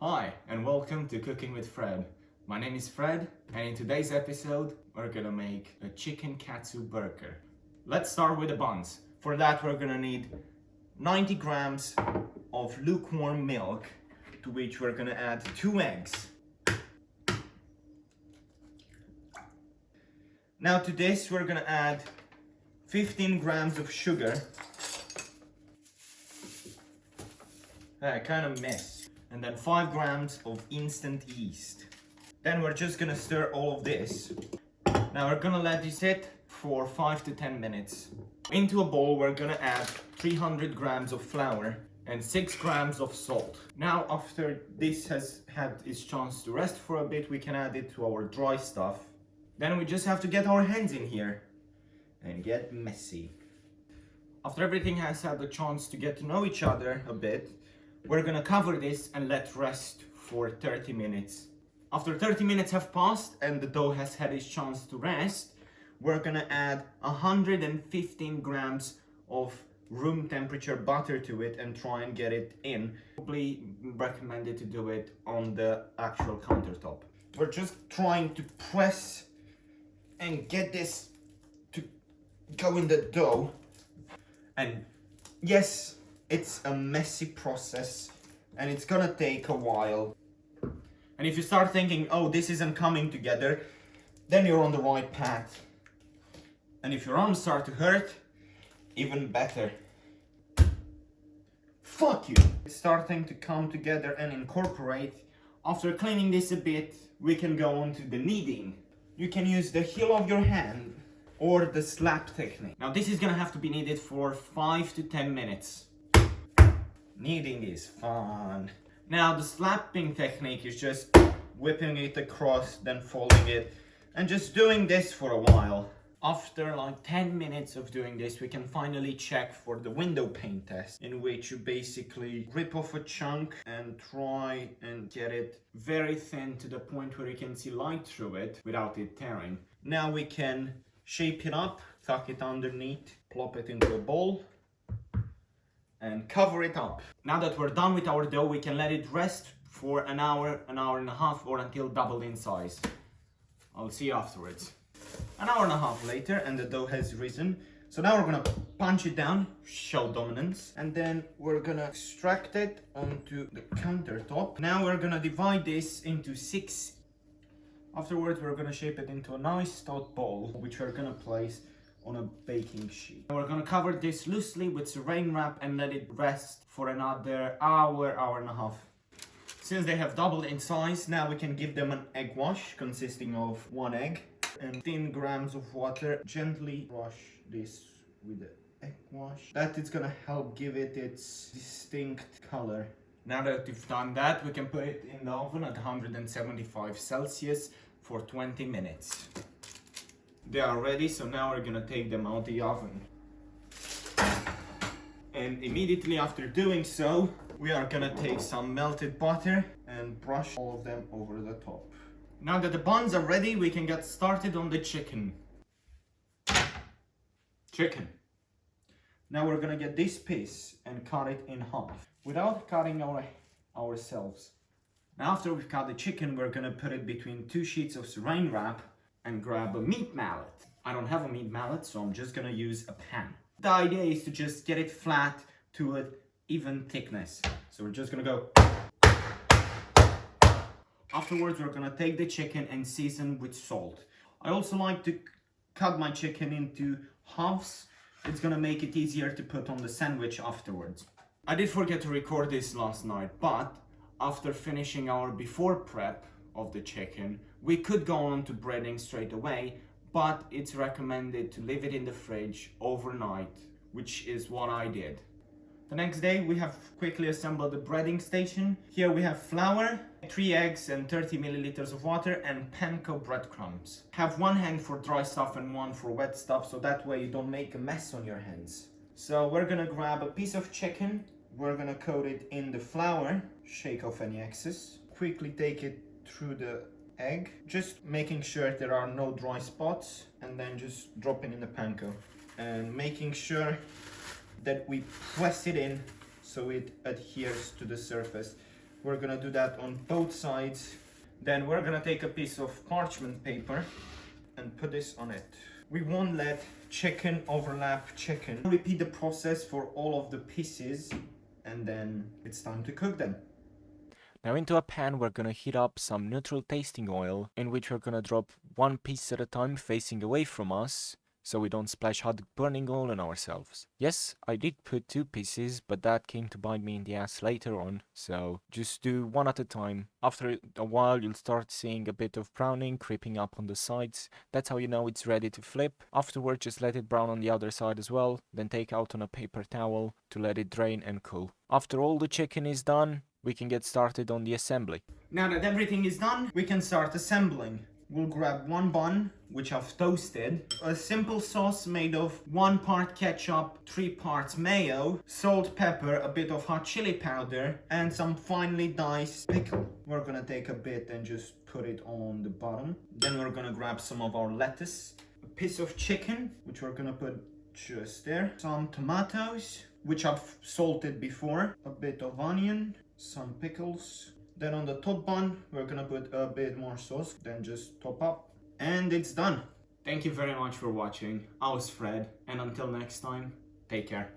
Hi, and welcome to Cooking with Fred. My name is Fred, and in today's episode, we're gonna make a chicken katsu burger. Let's start with the buns. For that, we're gonna need 90 grams of lukewarm milk, to which we're gonna add 2 eggs. Now to this, we're gonna add 15 grams of sugar. Kind of mess. And then 5 grams of instant yeast. Then we're just gonna stir all of this. Now we're gonna let this sit for 5 to 10 minutes. Into a bowl, we're gonna add 300 grams of flour and 6 grams of salt. Now, after this has had its chance to rest for a bit, we can add it to our dry stuff. Then we just have to get our hands in here and get messy. After everything has had the chance to get to know each other a bit, we're gonna cover this and let rest for 30 minutes. After 30 minutes have passed and the dough has had its chance to rest, we're gonna add 115 grams of room temperature butter to it and try and get it in. Probably recommended to do it on the actual countertop. We're just trying to press and get this to go in the dough. And yes, it's a messy process and it's gonna take a while. And if you start thinking, oh, this isn't coming together, then you're on the right path. And if your arms start to hurt, even better. Fuck you! It's starting to come together and incorporate. After cleaning this a bit, we can go on to the kneading. You can use the heel of your hand or the slap technique. Now this is gonna have to be kneaded for 5 to 10 minutes. Kneading is fun. Now the slapping technique is just whipping it across, then folding it, and just doing this for a while. After like 10 minutes of doing this, we can finally check for the window pane test, in which you basically rip off a chunk and try and get it very thin to the point where you can see light through it without it tearing. Now we can shape it up, tuck it underneath, plop it into a bowl, and cover it up. Now that we're done with our dough, we can let it rest for an hour and a half, or until doubled in size. I'll see you afterwards. An hour and a half later, and the dough has risen. So now we're gonna punch it down, show dominance, and then we're gonna extract it onto the countertop. Now we're gonna divide this into 6. Afterwards, we're gonna shape it into a nice stout ball, which we're gonna place on a baking sheet. We're gonna cover this loosely with saran wrap and let it rest for another hour and a half. Since they have doubled in size, now we can give them an egg wash consisting of 1 egg and 15 grams of water. Gently wash this with the egg wash. That is gonna help give it its distinct color. Now that we've done that, we can put it in the oven at 175 Celsius for 20 minutes. They are ready, so now we're gonna take them out the oven. And immediately after doing so, we are gonna take some melted butter and brush all of them over the top. Now that the buns are ready, we can get started on the chicken. Now we're gonna get this piece and cut it in half without cutting ourselves. Now after we've cut the chicken, we're gonna put it between 2 sheets of saran wrap and grab a meat mallet. I don't have a meat mallet, so I'm just gonna use a pan. The idea is to just get it flat to an even thickness. So we're just gonna go. Afterwards, we're gonna take the chicken and season with salt. I also like to cut my chicken into halves. It's gonna make it easier to put on the sandwich afterwards. I did forget to record this last night, but after finishing our before prep of the chicken, we could go on to breading straight away, but it's recommended to leave it in the fridge overnight, which is what I did. The next day, we have quickly assembled the breading station. Here we have flour, 3 eggs and 30 milliliters of water, and panko breadcrumbs. Have 1 hand for dry stuff and 1 for wet stuff, so that way you don't make a mess on your hands. So we're gonna grab a piece of chicken, we're gonna coat it in the flour, shake off any excess, quickly take it through the egg, just making sure there are no dry spots, and then just drop it in the panko and making sure that we press it in so it adheres to the surface. We're gonna do that on both sides. Then we're gonna take a piece of parchment paper and put this on it. We won't let chicken overlap chicken. Repeat the process for all of the pieces, and then it's time to cook them. Now into a pan we're gonna heat up some neutral tasting oil, in which we're gonna drop one piece at a time facing away from us, so we don't splash hot burning oil on ourselves. Yes, I did put 2 pieces, but that came to bite me in the ass later on, so just do one at a time. After a while you'll start seeing a bit of browning creeping up on the sides. That's how you know it's ready to flip. Afterward just let it brown on the other side as well, then take out on a paper towel to let it drain and cool. After all the chicken is done, we can get started on the assembly. Now that everything is done, we can start assembling. We'll grab one bun, which I've toasted, a simple sauce made of 1 part ketchup, 3 parts mayo, salt, pepper, a bit of hot chili powder, and some finely diced pickle. We're gonna take a bit and just put it on the bottom. Then we're gonna grab some of our lettuce, a piece of chicken, which we're gonna put just there, some tomatoes, which I've salted before, a bit of onion, some pickles. Then on the top bun, we're gonna put a bit more sauce, then just top up. And it's done. Thank you very much for watching. I was Fred, and until next time, take care.